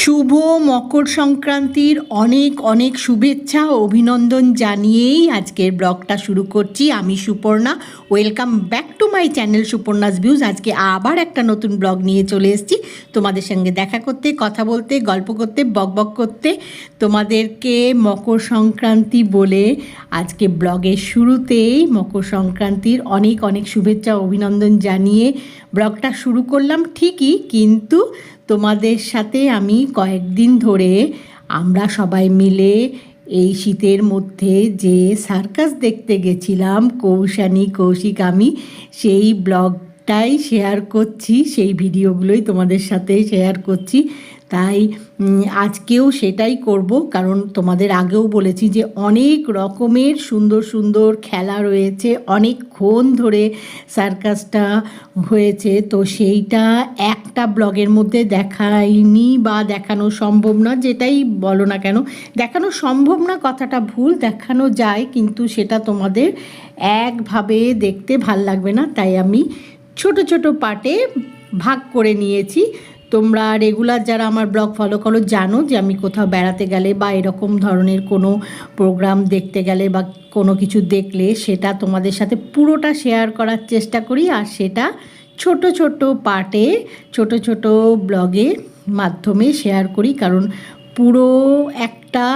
শুভ মকর সংক্রান্তির অনেক অনেক শুভেচ্ছা ও অভিনন্দন জানিয়েই আজকের ব্লগটা শুরু করছি। আমি Suparna, welcome back to my channel Suparna's views. আজকে আবার একটা নতুন ব্লগ নিয়ে চলে এসেছি তোমাদের সঙ্গে দেখা করতে, কথা বলতে, গল্প করতে, বকবক করতে। তোমাদেরকে মকর সংক্রান্তি বলে আজকে ব্লগের শুরুতেই মকর সংক্রান্তির অনেক অনেক শুভেচ্ছা ও অভিনন্দন জানিয়ে ব্লগটা শুরু করলাম ঠিকই, কিন্তু তোমাদের সাথে আমি কয়েকদিন ধরে আমরা সবাই মিলে এই শীতের মধ্যে যে সার্কাস দেখতে গেছিলাম কৌশানী, কৌশিক, আমি সেই ব্লগটাই শেয়ার করছি, সেই ভিডিওগুলোই তোমাদের সাথে শেয়ার করছি। তাই আজকেও সেটাই করব, কারণ তোমাদের আগেও বলেছি যে অনেক রকমের সুন্দর সুন্দর খেলা রয়েছে, অনেকক্ষণ ধরে সার্কাসটা হয়েছে, তো সেইটা একটা ব্লগের মধ্যে দেখাইনি বা দেখানো সম্ভব না। যেটাই বলো না কেন, দেখানো সম্ভব না কথাটা ভুল, দেখানো যায় কিন্তু সেটা তোমাদের একভাবে দেখতে ভাল লাগবে না, তাই আমি ছোট ছোট পার্টে ভাগ করে নিয়েছি। তোমরা রেগুলার যারা আমার ব্লগ ফলো করো জানো যে আমি কোথাও বেড়াতে গেলে বা এরকম ধরনের কোনো প্রোগ্রাম দেখতে গেলে বা কোনো কিছু দেখলে সেটা তোমাদের সাথে পুরোটা শেয়ার করার চেষ্টা করি, আর সেটা ছোট ছোট পার্টে ছোট ছোট ব্লগের মাধ্যমে শেয়ার করি। কারণ পুরো একটা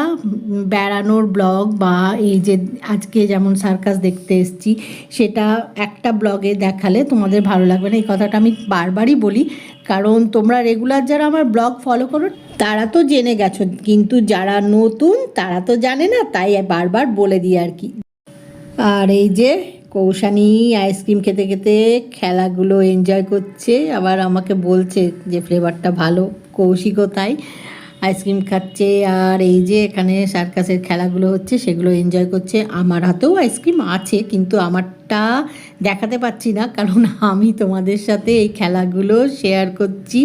বেড়ানোর ব্লগ বা এই যে আজকে যেমন সার্কাস দেখতে এসেছি সেটা একটা ব্লগে দেখালে তোমাদের ভালো লাগবে না, এই কথাটা আমি বারবারই বলি। কারণ তোমরা রেগুলার যারা আমার ব্লগ ফলো করো তারা তো জেনে গেছো, কিন্তু যারা নতুন তারা তো জানে না, তাই বারবার বলে দিই আর কি। আর এই যে কৌশানী আইসক্রিম খেতে খেতে খেলাগুলো এনজয় করছে, আবার আমাকে বলছে যে ফ্লেভারটা ভালো, কৌশিকও তাই আইসক্রিম খাচ্ছে। আর এই যে এখানে সার্কাসের খেলাগুলো হচ্ছে সেগুলো এনজয় করছে। আমার হাতেও আইসক্রিম আছে, কিন্তু আমারটা দেখাতে পাচ্ছি না, কারণ আমি তোমাদের সাথে এই খেলাগুলো শেয়ার করছি,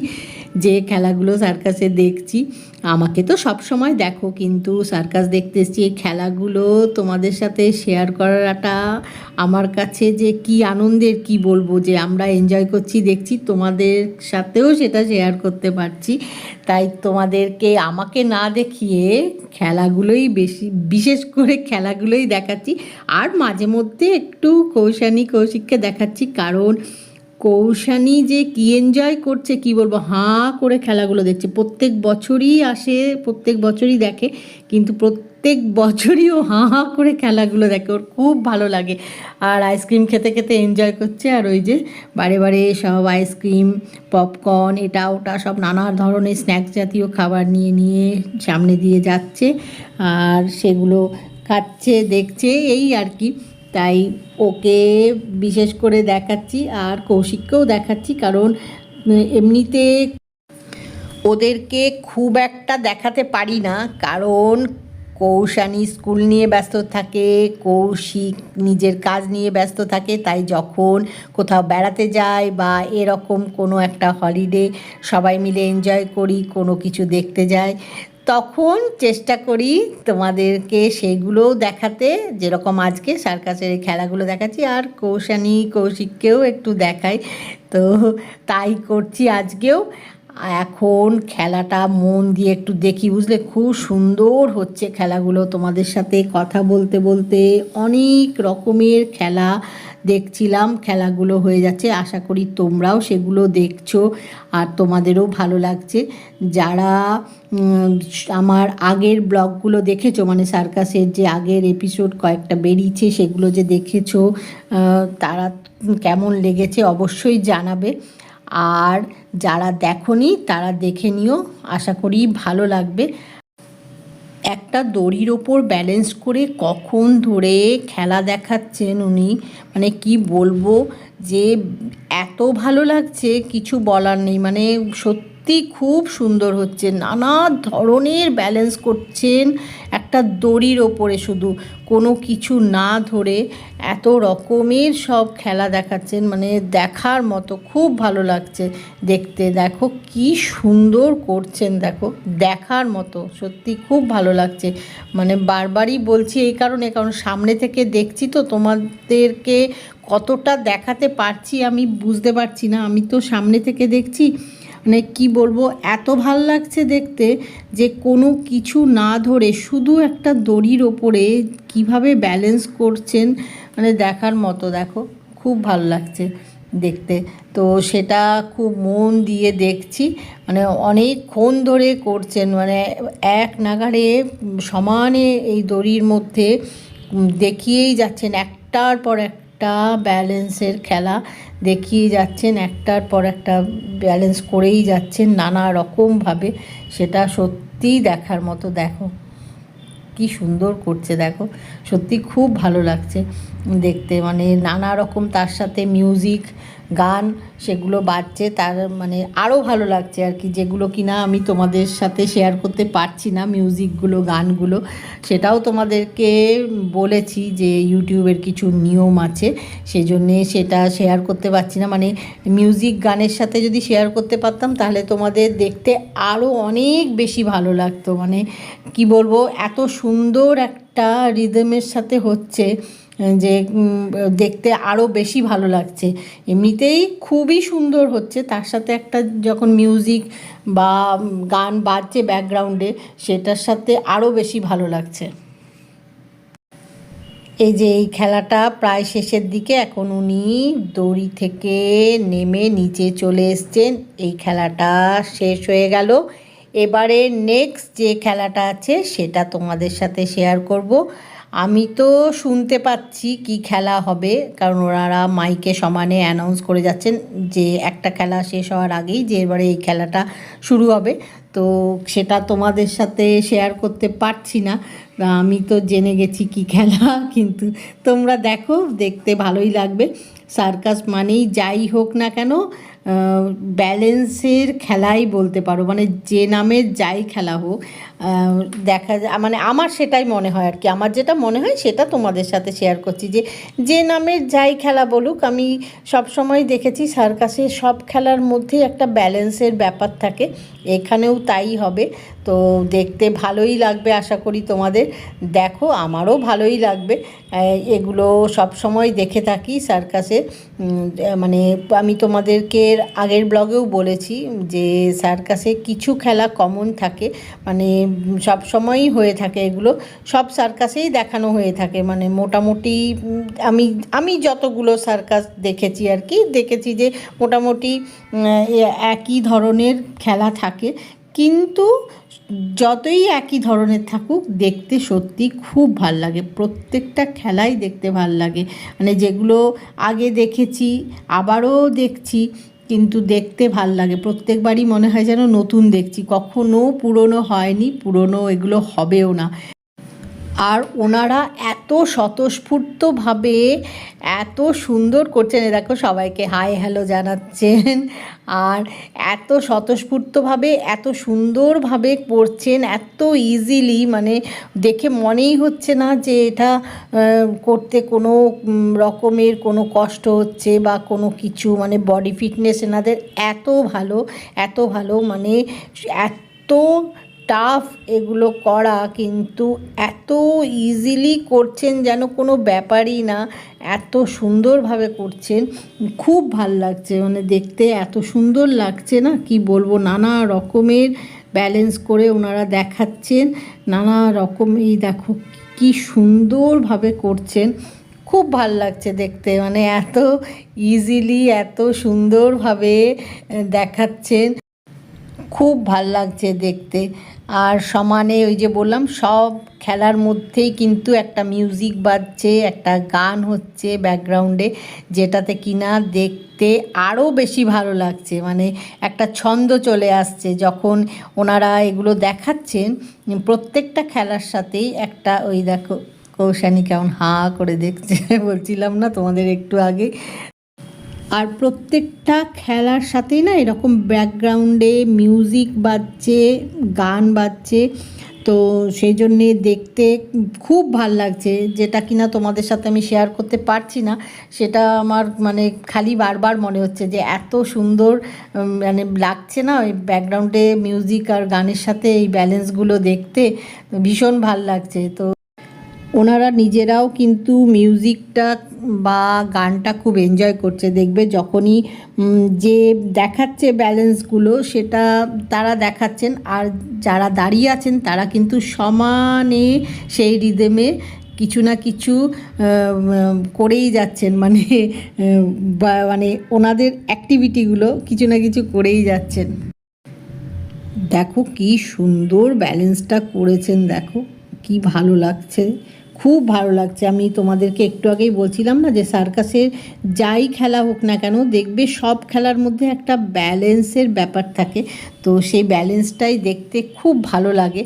যে খেলাগুলো সার্কাসে দেখছি। আমাকে তো সব সময় দেখো, কিন্তু সার্কাস দেখতে এসেছি, এই খেলাগুলো তোমাদের সাথে শেয়ার করাটা আমার কাছে যে কি আনন্দের, কি বলবো, যে আমরা এনজয় করছি দেখছি, তোমাদের সাথেও সেটা শেয়ার করতে পারছি। তাই তোমাদেরকে আমাকে না দেখিয়ে খেলাগুলোই বেশি, বিশেষ করে খেলাগুলোই দেখাচ্ছি। আর মাঝে মধ্যে একটু কৌশানী, কৌশিককে দেখাচ্ছি, কারণ কৌশানী যে কি এনজয় করছে কি বলবো, হাঁ করে খেলাগুলো দেখছে। প্রত্যেক বছরই আসে, প্রত্যেক বছরই দেখে, কিন্তু প্রত্যেক বছরই ও হাঁ হাঁ করে খেলাগুলো দেখে, ওর খুব ভালো লাগে। আর আইসক্রিম খেতে খেতে এনজয় করছে। আর ওই যে বারে বারে সব আইসক্রিম, পপকর্ন, এটা ওটা সব নানা ধরনের স্ন্যাক্স জাতীয় খাবার নিয়ে নিয়ে সামনে দিয়ে যাচ্ছে, আর সেগুলো খাচ্ছে, দেখছে, এই আর কি। তাই ওকে বিশেষ করে দেখাচ্ছি, আর কৌশিককেও দেখাচ্ছি, কারণ এমনিতে ওদেরকে খুব একটা দেখাতে পারি না, কারণ কৌশানী স্কুল নিয়ে ব্যস্ত থাকে, কৌশিক নিজের কাজ নিয়ে ব্যস্ত থাকে। তাই যখন কোথাও বেড়াতে যায় বা এরকম কোনো একটা হলিডে সবাই মিলে এনজয় করি, কোনো কিছু দেখতে যায়, তখন চেষ্টা করি তোমাদেরকে সেগুলোও দেখাতে, যেরকম আজকে সার্কাসের খেলাগুলো দেখাচ্ছি, আর কৌশানী, কৌশিককেও একটু দেখাই। তো তাই করছি আজকেও। এখন খেলাটা মন দিয়ে একটু দেখি, বুঝলে, খুব সুন্দর হচ্ছে খেলাগুলো। তোমাদের সাথে কথা বলতে বলতে অনেক রকমের খেলা দেখছিলাম, খেলাগুলো হয়ে যাচ্ছে। আশা করি তোমরাও সেগুলো দেখছো আর তোমাদেরও ভালো লাগছে। যারা আমার আগের ব্লগগুলো দেখেছো, মানে সার্কাসের যে আগের এপিসোড কয়েকটা বেরিয়েছে সেগুলো যে দেখেছো, তারা কেমন লেগেছে অবশ্যই জানাবে। আর যারা দেখোনি তারা দেখে নিও, আশা করি ভালো লাগবে। একটা দড়ির ওপর ব্যালেন্স করে কখন ধরে খেলা দেখাচ্ছেন উনি, মানে কি বলবো, যে এত ভালো লাগছে কিছু বলার নেই। মানে সত্যি খুব সুন্দর হচ্ছে, নানা ধরনের ব্যালেন্স করছেন একটা দড়ির ওপরে, শুধু কোনো কিছু না ধরে এত রকমের সব খেলা দেখাচ্ছেন, মানে দেখার মতো, খুব ভালো লাগছে দেখতে। দেখো কি সুন্দর করছেন, দেখো, দেখার মতো, সত্যি খুব ভালো লাগছে। মানে বারবারই বলছি এই কারণে, কারণ সামনে থেকে দেখছি তো, তোমাদেরকে কতটা দেখাতে পারছি আমি বুঝতে পারছি না। আমি তো সামনে থেকে দেখছি, মানে কি বলবো, এত ভাল লাগছে দেখতে যে কোনো কিছু না ধরে শুধু একটা দড়ির ওপরে কিভাবে ব্যালেন্স করছেন, মানে দেখার মতো। দেখো, খুব ভালো লাগছে দেখতে। তো সেটা খুব মন দিয়ে দেখছি, মানে অনেকক্ষণ ধরে করছেন, মানে এক নাগাড়ে সমানে এই দড়ির মধ্যে দেখিয়েই যাচ্ছেন, একটার পর একটা ব্যালেন্সের খেলা দেখিয়ে যাচ্ছেন, একটার পর একটা ব্যালেন্স করেই যাচ্ছেন নানা রকমভাবে। সেটা সত্যিই দেখার মতো। দেখো কি সুন্দর করছে, দেখো সত্যি খুব ভালো লাগছে দেখতে, মানে নানা রকম তার সাথে মিউজিক গান সেগুলো বাজছে, তার মানে আরও ভালো লাগছে আর কি, যেগুলো কিনা আমি তোমাদের সাথে শেয়ার করতে পারছি না, মিউজিকগুলো গানগুলো। সেটাও তোমাদেরকে বলেছি যে ইউটিউবের কিছু নিয়ম আছে, সেজন্যে সেটা শেয়ার করতে পারছি না। মানে মিউজিক গানের সাথে যদি শেয়ার করতে পারতাম তাহলে তোমাদের দেখতে আরও অনেক বেশি ভালো লাগতো। মানে কি বলবো, এত সুন্দর একটা রিদমের সাথে হচ্ছে যে দেখতে আরও বেশি ভালো লাগছে। এমনিতেই খুবই সুন্দর হচ্ছে, তার সাথে একটা যখন মিউজিক বা গান বাজছে ব্যাকগ্রাউন্ডে, সেটার সাথে আরও বেশি ভালো লাগছে। এই যে এই খেলাটা প্রায় শেষের দিকে, এখন উনি দড়ি থেকে নেমে নিচে চলে এসছেন, এই খেলাটা শেষ হয়ে গেল। এবারে নেক্সট যে খেলাটা আছে সেটা তোমাদের সাথে শেয়ার করব। আমি তো শুনতে পাচ্ছি কি খেলা হবে, কারণ ওনারা মাইকে সমানে অ্যানাউন্স করে যাচ্ছেন যে একটা খেলা শেষ হওয়ার আগেই যে এবারে এই খেলাটা শুরু হবে। তো সেটা তোমাদের সাথে শেয়ার করতে পারছি না, আমি তো জেনে গেছি কি খেলা, কিন্তু তোমরা দেখো, দেখতে ভালোই লাগবে। সার্কাস মানেই যাই হোক না কেন ব্যালেন্সের খেলাই বলতে পারো, মানে যে নামের যাই খেলা হোক দেখা যায়, মানে আমার সেটাই মনে হয় আর কি, আমার যেটা মনে হয় সেটা তোমাদের সাথে শেয়ার করছি। যে যে নামের যাই খেলা বলুক, আমি সব সময় দেখেছি সার্কাসের সব খেলার মধ্যেই একটা ব্যালেন্সের ব্যাপার থাকে, এখানেও তাই হবে। তো দেখতে ভালোই লাগবে আশা করি তোমাদের, দেখো আমারও ভালোই লাগবে। এগুলো সব সময় দেখে থাকি সার্কাসে, মানে আমি তোমাদেরকে আগের ব্লগেও বলেছি যে সার্কাসে কিছু খেলা কমন থাকে, মানে সব সময়ই হয়ে থাকে, এগুলো সব সার্কাসেই দেখানো হয়ে থাকে। মানে মোটামুটি আমি আমি যতগুলো সার্কাস দেখেছি আর কি, দেখেছি যে মোটামুটি একই ধরনের খেলা থাকে, কিন্তু যতই একই ধরনের থাকুক দেখতে সত্যি খুব ভাল লাগে, প্রত্যেকটা খেলাই দেখতে ভাল লাগে। মানে যেগুলো আগে দেখেছি আবারও দেখছি, কিন্তু দেখতে ভাল লাগে, প্রত্যেকবারই মনে হয় যেন নতুন দেখছি, কখনো পুরনো হয়নি, পুরনো এগুলো হবেও না। আর ওনারা এত স্বতঃস্ফূর্তভাবে এত সুন্দর করছেন, দেখো সবাইকে হাই হ্যালো জানাচ্ছেন, আর এত স্বতঃস্ফূর্তভাবে এত সুন্দরভাবে করছেন, এত ইজিলি, মানে দেখে মনেই হচ্ছে না যে এটা করতে কোনো রকমের কোনো কষ্ট হচ্ছে বা কোনো কিছু, মানে বডি ফিটনেস এনাদের এত ভালো, এত ভালো, মানে এত টাফ এগুলো করা, কিন্তু এত ইজিলি করছেন যেন কোনো ব্যাপারই না, এত সুন্দরভাবে করছেন, খুব ভাল লাগছে। মানে দেখতে এত সুন্দর লাগছে না, কি বলবো, নানা রকমের ব্যালেন্স করে ওনারা দেখাচ্ছেন, নানা রকম, এই দেখো কি সুন্দরভাবে করছেন, খুব ভাল লাগছে দেখতে, মানে এত ইজিলি এত সুন্দরভাবে দেখাচ্ছেন, খুব ভাল লাগছে দেখতে। আর সমানে ওই যে বললাম সব খেলার মধ্যেই কিন্তু একটা মিউজিক বাজছে, একটা গান হচ্ছে ব্যাকগ্রাউন্ডে, যেটাতে কিনা দেখতে আরও বেশি ভালো লাগছে, মানে একটা ছন্দ চলে আসছে যখন ওনারা এগুলো দেখাচ্ছেন। প্রত্যেকটা খেলার সাথেই একটা, ওই দেখো কৌশানী কেমন হাঁ করে দেখছে বলছিলাম না তোমাদের একটু আগে, আর প্রত্যেকটা খেলার সাথেই না এরকম ব্যাকগ্রাউন্ডে মিউজিক বাজছে, গান বাজছে, তো সেই জন্যে দেখতে খুব ভাল লাগছে, যেটা কিনা তোমাদের সাথে আমি শেয়ার করতে পারছি না। সেটা আমার মানে খালি বারবার মনে হচ্ছে যে এত সুন্দর মানে লাগছে না ওই ব্যাকগ্রাউন্ডে মিউজিক আর গানের সাথে এই ব্যালেন্সগুলো দেখতে, ভীষণ ভাল লাগছে। তো ওনারা নিজেরাও কিন্তু মিউজিকটা বা গানটা খুব এনজয় করছে। দেখবে যখনই যে দেখাচ্ছে ব্যালেন্সগুলো সেটা তারা দেখাচ্ছেন, আর যারা দাঁড়িয়ে আছেন তারা কিন্তু সমানে সেই রিদমে কিছু না কিছু করেই যাচ্ছেন, মানে মানে ওনাদের অ্যাক্টিভিটিগুলো কিছু না কিছু করেই যাচ্ছেন। দেখো কি সুন্দর ব্যালেন্সটা করেছেন, দেখো কি ভালো লাগছে, খুব ভালো লাগছে। আমি তোমাদেরকে একটু আগেই বলছিলাম না যে সার্কাসের যাই খেলা হোক না কেন, দেখবে সব খেলার মধ্যে একটা ব্যালেন্সের ব্যাপার থাকে, তো সেই ব্যালেন্সটাই দেখতে খুব ভালো লাগে।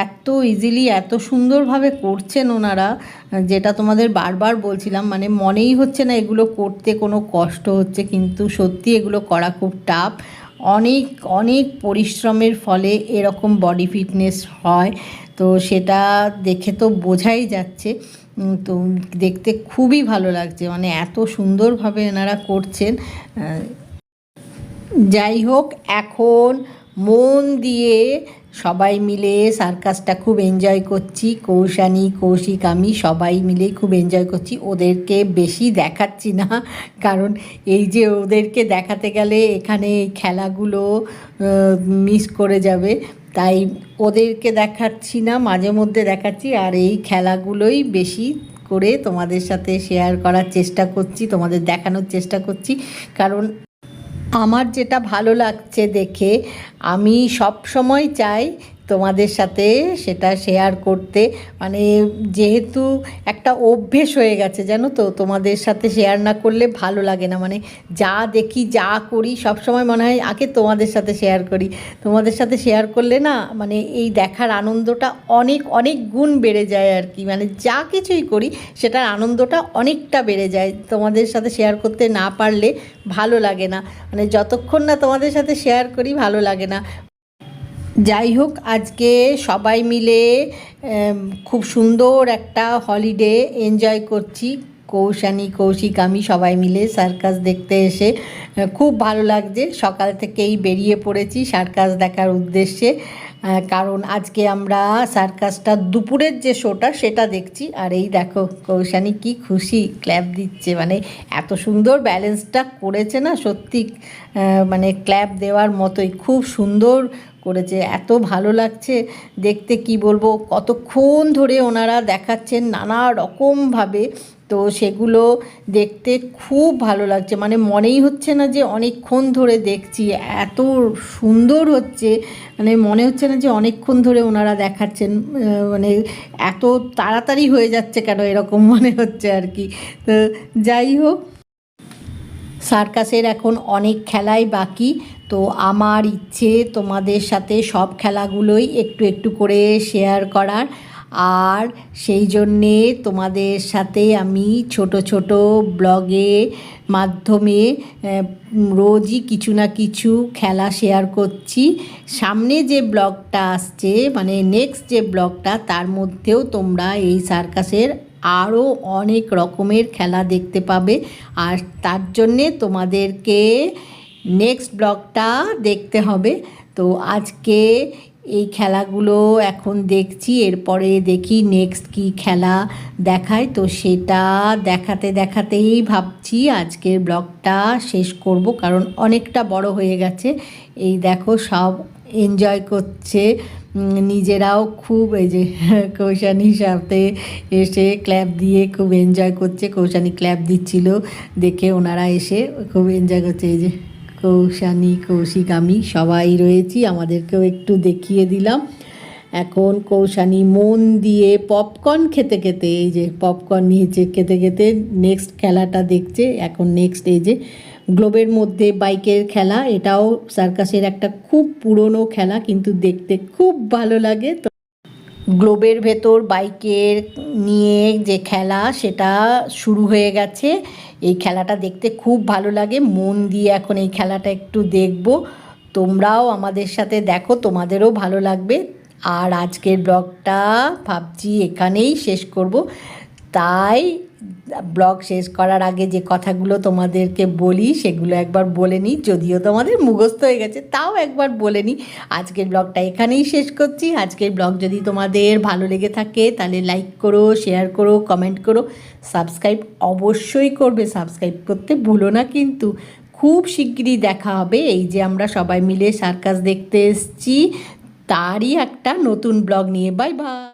এত ইজিলি এত সুন্দরভাবে করছেন ওনারা, যেটা তোমাদের বারবার বলছিলাম, মানে মনেই হচ্ছে না এগুলো করতে কোনো কষ্ট হচ্ছে, কিন্তু সত্যি এগুলো করা খুব টাফ। অনেক অনেক পরিশ্রমের ফলে এরকম বডি ফিটনেস হয়, তো সেটা দেখে তো বোঝাই যাচ্ছে। তো দেখতে খুবই ভালো লাগছে, মানে এত সুন্দরভাবে এনারা করছেন। যাই হোক, এখন মন দিয়ে সবাই মিলে সার্কাসটা খুব এনজয় করছি। কৌশানী, কৌশিক, আমি সবাই মিলে খুব এনজয় করছি। ওদেরকে বেশি দেখাচ্ছি না, কারণ এই যে ওদেরকে দেখাতে গেলে এখানে এই খেলাগুলো মিস করে যাবে, তাই ওদেরকে দেখাচ্ছি না, মাঝে মধ্যে দেখাচ্ছি। আর এই খেলাগুলোই বেশি করে তোমাদের সাথে শেয়ার করার চেষ্টা করছি, তোমাদের দেখানোর চেষ্টা করছি, কারণ আমার যেটা ভালো লাগছে দেখে আমি সব সময় চাই তোমাদের সাথে সেটা শেয়ার করতে। মানে যেহেতু একটা অভ্যেস হয়ে গেছে জানো তো, তোমাদের সাথে শেয়ার না করলে ভালো লাগে না। মানে যা দেখি যা করি সব সময় মনে হয় আগে তোমাদের সাথে শেয়ার করি। তোমাদের সাথে শেয়ার করলে না, মানে এই দেখার আনন্দটা অনেক অনেক গুণ বেড়ে যায় আর কি। মানে যা কিছুই করি সেটার আনন্দটা অনেকটা বেড়ে যায়, তোমাদের সাথে শেয়ার করতে না পারলে ভালো লাগে না। মানে যতক্ষণ না তোমাদের সাথে শেয়ার করি ভালো লাগে না। যাই হোক, আজকে সবাই মিলে খুব সুন্দর একটা হলিডে এনজয় করছি। কৌশানী, কৌশিক, আমি সবাই মিলে সার্কাস দেখতে এসে খুব ভালো লাগছে। সকাল থেকেই বেরিয়ে পড়েছি সার্কাস দেখার উদ্দেশ্যে, কারণ আজকে আমরা সার্কাসটা দুপুরের যে শোটা সেটা দেখছি। আর এই দেখো কৌশানী কি খুশি, ক্ল্যাপ দিচ্ছে, মানে এত সুন্দর ব্যালেন্সটা করেছে না সত্যি, মানে ক্ল্যাপ দেওয়ার মতোই খুব সুন্দর করেছে। এত ভালো লাগছে দেখতে, কি বলবো, কতক্ষণ ধরে ওনারা দেখাচ্ছেন নানা রকমভাবে, তো সেগুলো দেখতে খুব ভালো লাগছে। মানে মনেই হচ্ছে না যে অনেকক্ষণ ধরে দেখছি, এত সুন্দর হচ্ছে, মানে মনে হচ্ছে না যে অনেকক্ষণ ধরে ওনারা দেখাচ্ছেন। মানে এত তাড়াতাড়ি হয়ে যাচ্ছে কেন এরকম মনে হচ্ছে আর কি। তো যাই হোক, সার্কাসের এখন অনেক খেলাই বাকি, তো আমার ইচ্ছে তোমাদের সাথে সব খেলাগুলোই একটু একটু করে শেয়ার করার। আর সেই জন্যে তোমাদের সাথে আমি ছোট ছোট ব্লগে মাধ্যমে রোজই কিছু না কিছু খেলা শেয়ার করছি। সামনে যে ব্লগটা আসছে, মানে নেক্সট যে ব্লগটা, তার মধ্যেও তোমরা এই সার্কাসের আরও অনেক রকমের খেলা দেখতে পাবে। আর তার জন্যে তোমাদেরকে নেক্সট ব্লগটা দেখতে হবে। তো আজকে এই খেলাগুলো এখন দেখছি, এরপরে দেখি নেক্সট কি খেলা দেখায়, তো সেটা দেখাতে দেখাতেই ভাবছি আজকের ব্লগটা শেষ করব, কারণ অনেকটা বড় হয়ে গেছে। এই দেখো সব এনজয় করছে নিজেরাও খুব, এই যে কৌশানীর সাথে এসে ক্ল্যাপ দিয়ে খুব এনজয় করছে। কৌশানী ক্ল্যাপ দিচ্ছিল দেখে ওনারা এসে খুব এনজয় করছে। এই যে কৌশানী, কৌশিক, আমি সবাই রয়েছি, আমাদেরকেও একটু দেখিয়ে দিলাম। এখন কৌশানী মন দিয়ে পপকর্ন খেতে খেতে, এই যে পপকর্ন নিয়েছে, খেতে খেতে নেক্সট খেলাটা দেখছে। এখন নেক্সট এই যে গ্লোবের মধ্যে বাইকের খেলা, এটাও সার্কাসের একটা খুব পুরনো খেলা, কিন্তু দেখতে খুব ভালো লাগে। তো গ্লোবের ভেতর বাইকের নিয়ে যে খেলা সেটা শুরু হয়ে গেছে। এই খেলাটা দেখতে খুব ভালো লাগে, মন দিয়ে এখন এই খেলাটা একটু দেখব। তোমরাও আমাদের সাথে দেখো, তোমাদেরও ভালো লাগবে। আর আজকের ব্লগটা ভাবছি এখানেই শেষ করব, তাই ব্লগ শেষ করার আগে যে কথাগুলো তোমাদেরকে বলি সেগুলো একবার বলে নিই, যদিও তোমাদের মুখস্থ হয়ে গেছে তাও একবার বলে নিই। আজকের ব্লগটা এখানেই শেষ করছি। আজকের ব্লগ যদি তোমাদের ভালো লেগে থাকে তাহলে লাইক করো, শেয়ার করো, কমেন্ট করো, সাবস্ক্রাইব অবশ্যই করবে, সাবস্ক্রাইব করতে ভুলো না কিন্তু। খুব শিগগিরই দেখা হবে এই যে আমরা সবাই মিলে সার্কাস দেখতে এসেছি তারই একটা নতুন ব্লগ নিয়ে। Bye bye.